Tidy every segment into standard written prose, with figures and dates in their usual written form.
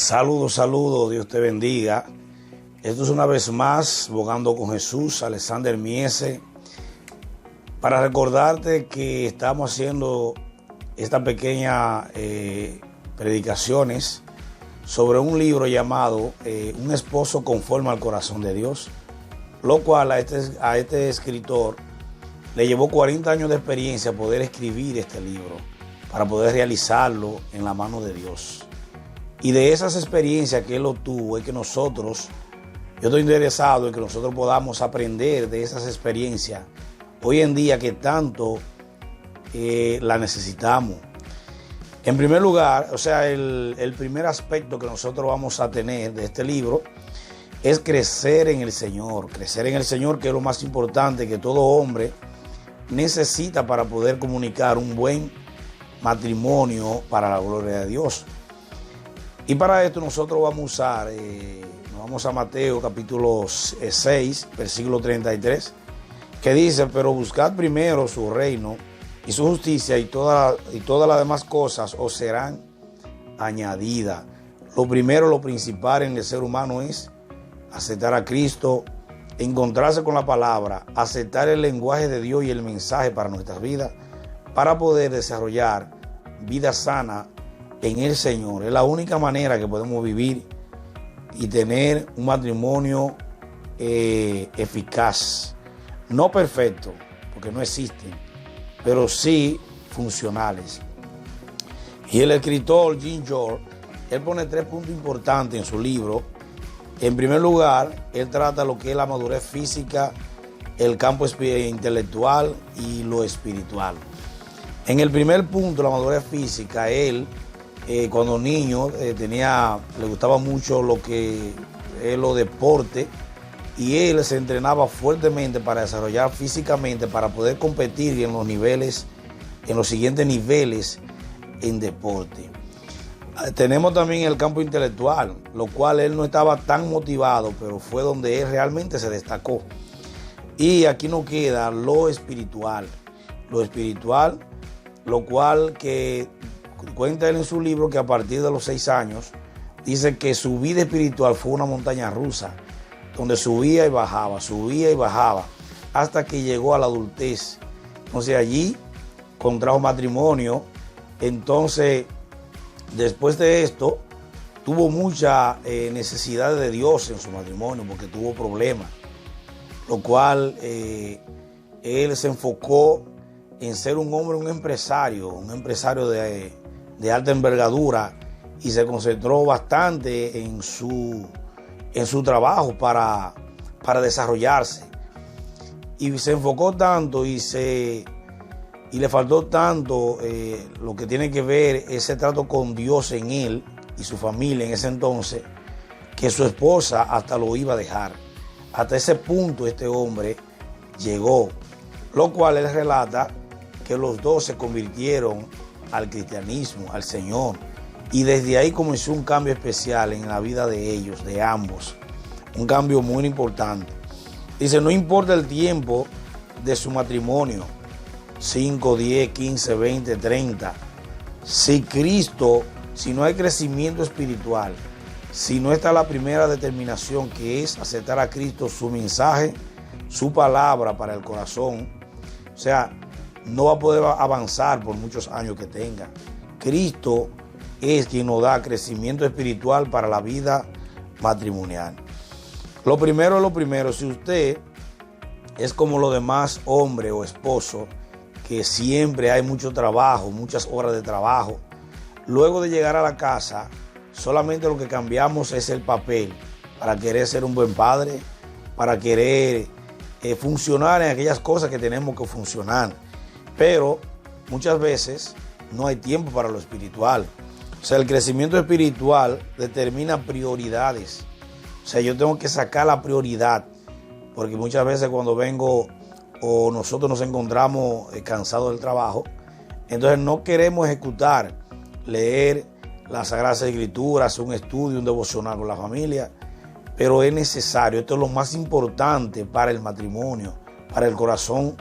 Saludos, saludos, Dios te bendiga. Esto es una vez más Bogando con Jesús, Alexander Miese, para recordarte que estamos haciendo esta pequeña predicaciones sobre un libro llamado Un esposo conforme al corazón de Dios, lo cual a este escritor le llevó 40 años de experiencia poder escribir este libro, para poder realizarlo en la mano de Dios. Y de esas experiencias que él obtuvo es que yo estoy interesado en que nosotros podamos aprender de esas experiencias hoy en día que tanto la necesitamos. En primer lugar, el primer aspecto que nosotros vamos a tener de este libro es crecer en el Señor. Crecer en el Señor, que es lo más importante que todo hombre necesita para poder comunicar un buen matrimonio para la gloria de Dios. Y para esto nosotros vamos a usar, nos vamos a Mateo capítulo 6, versículo 33, que dice: pero buscad primero su reino y su justicia, y todas las demás cosas os serán añadidas. Lo primero, lo principal en el ser humano es aceptar a Cristo, encontrarse con la palabra, aceptar el lenguaje de Dios y el mensaje para nuestras vidas, para poder desarrollar vida sana en el Señor. Es la única manera que podemos vivir y tener un matrimonio eficaz. No perfecto, porque no existen, pero sí funcionales. Y el escritor Jim George, él pone 3 puntos importantes en su libro. En primer lugar, él trata lo que es la madurez física, el campo intelectual y lo espiritual. En el primer punto, la madurez física, él cuando niño le gustaba mucho lo que es los deportes, y él se entrenaba fuertemente para desarrollar físicamente, para poder competir en los siguientes niveles en deporte. Tenemos también el campo intelectual, lo cual él no estaba tan motivado, pero fue donde él realmente se destacó. Y aquí nos queda lo espiritual, lo cual que cuenta él en su libro que a partir de los 6 años, dice que su vida espiritual fue una montaña rusa, donde subía y bajaba, hasta que llegó a la adultez. Entonces allí contrajo matrimonio. Entonces, después de esto, tuvo mucha necesidad de Dios en su matrimonio, porque tuvo problemas, lo cual él se enfocó en ser un hombre, un empresario de alta envergadura, y se concentró bastante en su trabajo para desarrollarse. Y se enfocó tanto y le faltó tanto lo que tiene que ver ese trato con Dios en él y su familia en ese entonces, que su esposa hasta lo iba a dejar. Hasta ese punto este hombre llegó, lo cual él relata que los dos se convirtieron al cristianismo, al Señor, y desde ahí comenzó un cambio especial en la vida de ellos, de ambos, un cambio muy importante. Dice: no importa el tiempo de su matrimonio, 5, 10, 15, 20, 30, si no hay crecimiento espiritual, si no está la primera determinación, que es aceptar a Cristo, su mensaje, su palabra para el corazón, no va a poder avanzar por muchos años que tenga. Cristo es quien nos da crecimiento espiritual para la vida matrimonial. Lo primero es lo primero. Si usted es como los demás hombres o esposos, que siempre hay mucho trabajo, muchas horas de trabajo, luego de llegar a la casa, solamente lo que cambiamos es el papel para querer ser un buen padre, para querer funcionar en aquellas cosas que tenemos que funcionar. Pero muchas veces no hay tiempo para lo espiritual. El crecimiento espiritual determina prioridades. Yo tengo que sacar la prioridad, porque muchas veces cuando vengo o nosotros nos encontramos cansados del trabajo, entonces no queremos ejecutar, leer las Sagradas Escrituras, un estudio, un devocional con la familia, pero es necesario. Esto es lo más importante para el matrimonio, para el corazón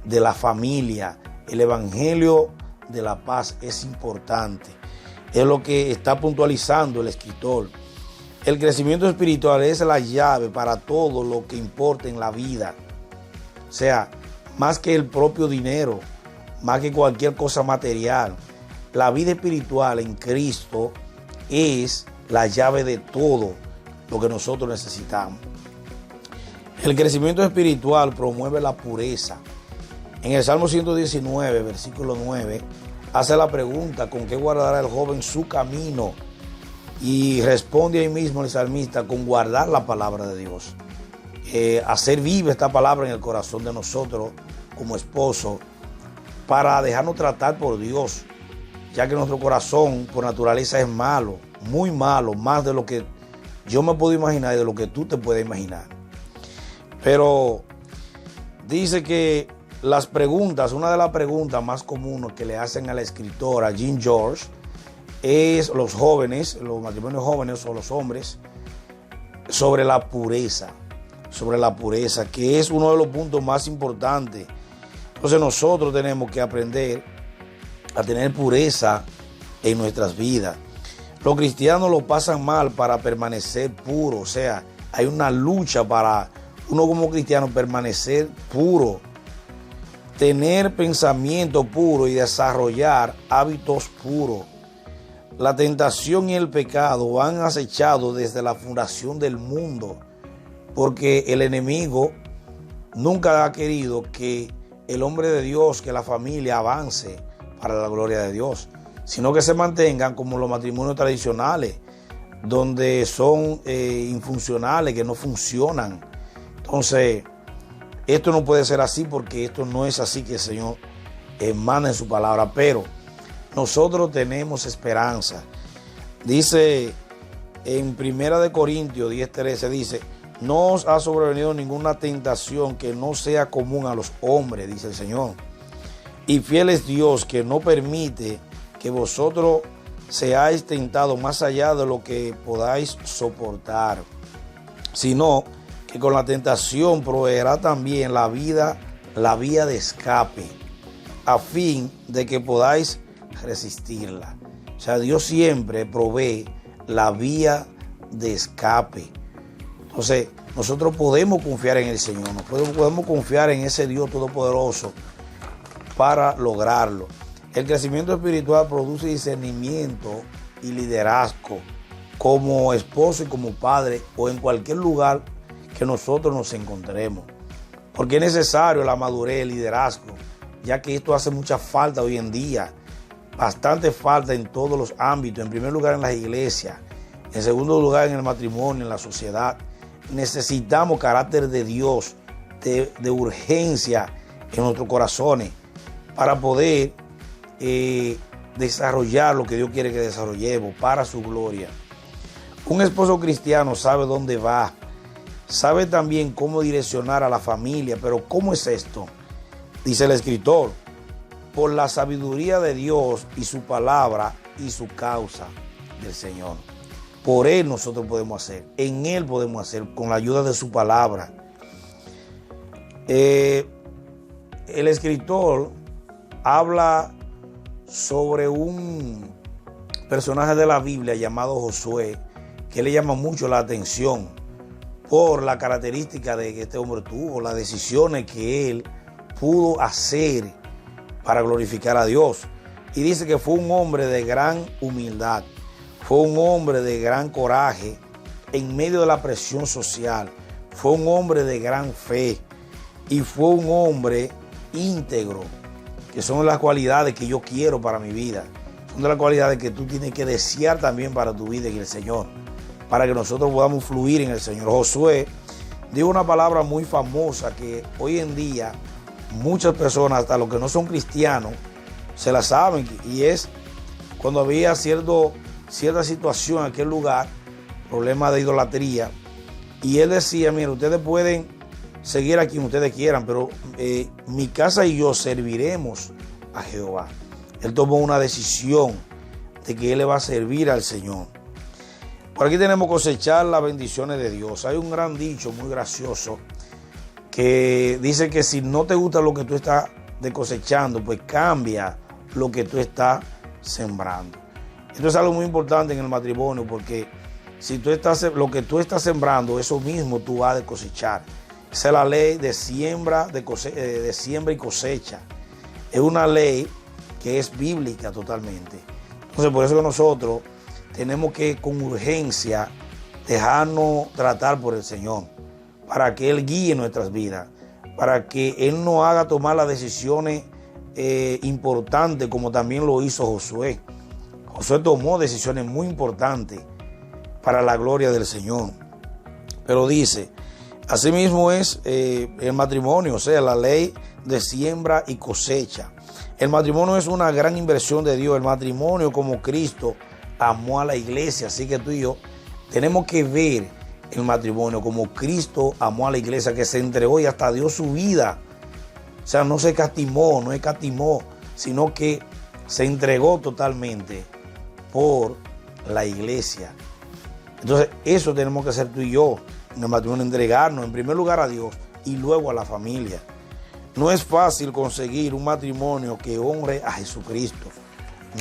de la familia. El evangelio de la paz es importante. Es lo que está puntualizando el escritor. El crecimiento espiritual es la llave para todo lo que importa en la vida. O sea, más que el propio dinero, más que cualquier cosa material, la vida espiritual en Cristo es la llave de todo lo que nosotros necesitamos. El crecimiento espiritual promueve la pureza. En el Salmo 119, versículo 9, hace la pregunta: ¿con qué guardará el joven su camino? Y responde ahí mismo el salmista: con guardar la palabra de Dios. Hacer viva esta palabra en el corazón de nosotros como esposos para dejarnos tratar por Dios, ya que nuestro corazón por naturaleza es malo, muy malo, más de lo que yo me puedo imaginar y de lo que tú te puedes imaginar. Pero dice que las preguntas, una de las preguntas más comunes que le hacen a la escritora Jean George es los jóvenes, los matrimonios jóvenes o los hombres, sobre la pureza, que es uno de los puntos más importantes. Entonces nosotros tenemos que aprender a tener pureza en nuestras vidas. Los cristianos lo pasan mal para permanecer puros, o sea, hay una lucha para uno como cristiano permanecer puro, tener pensamiento puro y desarrollar hábitos puros. La tentación y el pecado han acechado desde la fundación del mundo, porque el enemigo nunca ha querido que el hombre de Dios, que la familia avance para la gloria de Dios, sino que se mantengan como los matrimonios tradicionales, donde son infuncionales, que no funcionan. Entonces, esto no puede ser así, porque esto no es así que el Señor manda en su palabra, pero nosotros tenemos esperanza. Dice en 1 Corintios 10:13, dice: no os ha sobrevenido ninguna tentación que no sea común a los hombres, dice el Señor. Y fiel es Dios, que no permite que vosotros seáis tentados más allá de lo que podáis soportar, sino que con la tentación proveerá también la vía de escape, a fin de que podáis resistirla. O sea, Dios siempre provee la vía de escape. Entonces, nosotros podemos confiar en el Señor, podemos confiar en ese Dios todopoderoso para lograrlo. El crecimiento espiritual produce discernimiento y liderazgo como esposo y como padre, o en cualquier lugar que nosotros nos encontremos. Porque es necesario la madurez, el liderazgo, ya que esto hace mucha falta hoy en día, bastante falta en todos los ámbitos. En primer lugar en las iglesias, en segundo lugar en el matrimonio, en la sociedad. Necesitamos carácter de Dios, de urgencia en nuestros corazones, para poder desarrollar lo que Dios quiere que desarrollemos para su gloria. Un esposo cristiano sabe dónde va, sabe también cómo direccionar a la familia. Pero ¿cómo es esto? Dice el escritor: por la sabiduría de Dios y su palabra y su causa del Señor. Por Él nosotros podemos hacer, en Él podemos hacer, con la ayuda de su palabra. El escritor habla sobre un personaje de la Biblia llamado Josué, que le llama mucho la atención por la característica de que este hombre tuvo, las decisiones que él pudo hacer para glorificar a Dios. Y dice que fue un hombre de gran humildad, fue un hombre de gran coraje en medio de la presión social, fue un hombre de gran fe y fue un hombre íntegro, que son las cualidades que yo quiero para mi vida. Son de las cualidades que tú tienes que desear también para tu vida en el Señor, para que nosotros podamos fluir en el Señor. Josué dijo una palabra muy famosa que hoy en día muchas personas, hasta los que no son cristianos, se la saben, y es cuando había cierta situación en aquel lugar, problema de idolatría, y él decía: mira, ustedes pueden seguir a quien ustedes quieran, pero mi casa y yo serviremos a Jehová. Él tomó una decisión de que él le va a servir al Señor. Por aquí tenemos cosechar las bendiciones de Dios. Hay un gran dicho muy gracioso que dice que si no te gusta lo que tú estás cosechando, pues cambia lo que tú estás sembrando. Esto es algo muy importante en el matrimonio, porque si lo que tú estás sembrando, eso mismo tú vas a cosechar. Esa es la ley de siembra y cosecha. Es una ley que es bíblica totalmente. Entonces, por eso que nosotros tenemos que con urgencia dejarnos tratar por el Señor, para que Él guíe nuestras vidas, para que Él nos haga tomar las decisiones importantes, como también lo hizo Josué. Josué tomó decisiones muy importantes para la gloria del Señor. Pero dice, asimismo es el matrimonio, o sea, la ley de siembra y cosecha. El matrimonio es una gran inversión de Dios. El matrimonio, como Cristo amó a la iglesia, así que tú y yo tenemos que ver el matrimonio como Cristo amó a la iglesia, que se entregó y hasta dio su vida. O sea, no se escatimó, sino que se entregó totalmente por la iglesia. Entonces, eso tenemos que hacer tú y yo en el matrimonio, entregarnos en primer lugar a Dios y luego a la familia. No es fácil conseguir un matrimonio que honre a Jesucristo.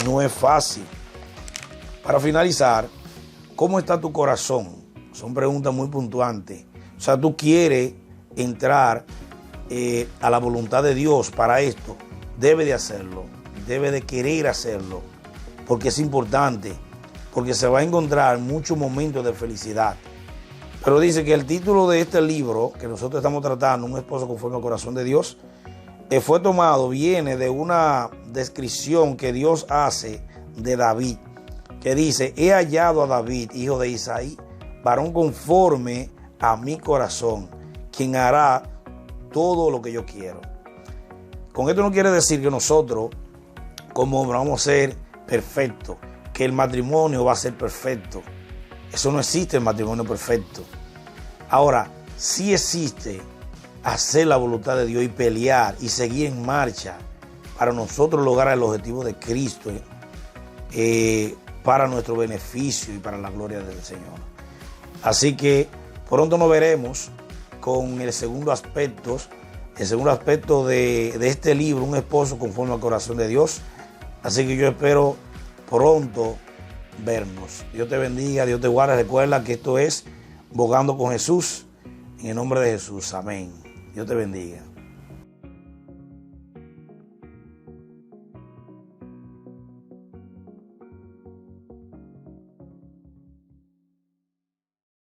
No es fácil. Para finalizar, ¿cómo está tu corazón? Son preguntas muy puntuantes. O sea, tú quieres entrar a la voluntad de Dios para esto. Debe de hacerlo. Debe de querer hacerlo. Porque es importante. Porque se va a encontrar muchos momentos de felicidad. Pero dice que el título de este libro que nosotros estamos tratando, Un esposo conforme al corazón de Dios, viene de una descripción que Dios hace de David, que dice: he hallado a David, hijo de Isaí, varón conforme a mi corazón, quien hará todo lo que yo quiero. Con esto no quiere decir que nosotros, como hombres, vamos a ser perfectos, que el matrimonio va a ser perfecto. Eso no existe, el matrimonio perfecto. Ahora, sí existe hacer la voluntad de Dios y pelear y seguir en marcha para nosotros lograr el objetivo de Cristo, para nuestro beneficio y para la gloria del Señor. Así que pronto nos veremos con el segundo aspecto de este libro, Un esposo conforme al corazón de Dios. Así que yo espero pronto vernos. Dios te bendiga, Dios te guarde. Recuerda que esto es Bogando con Jesús. En el nombre de Jesús, amén. Dios te bendiga.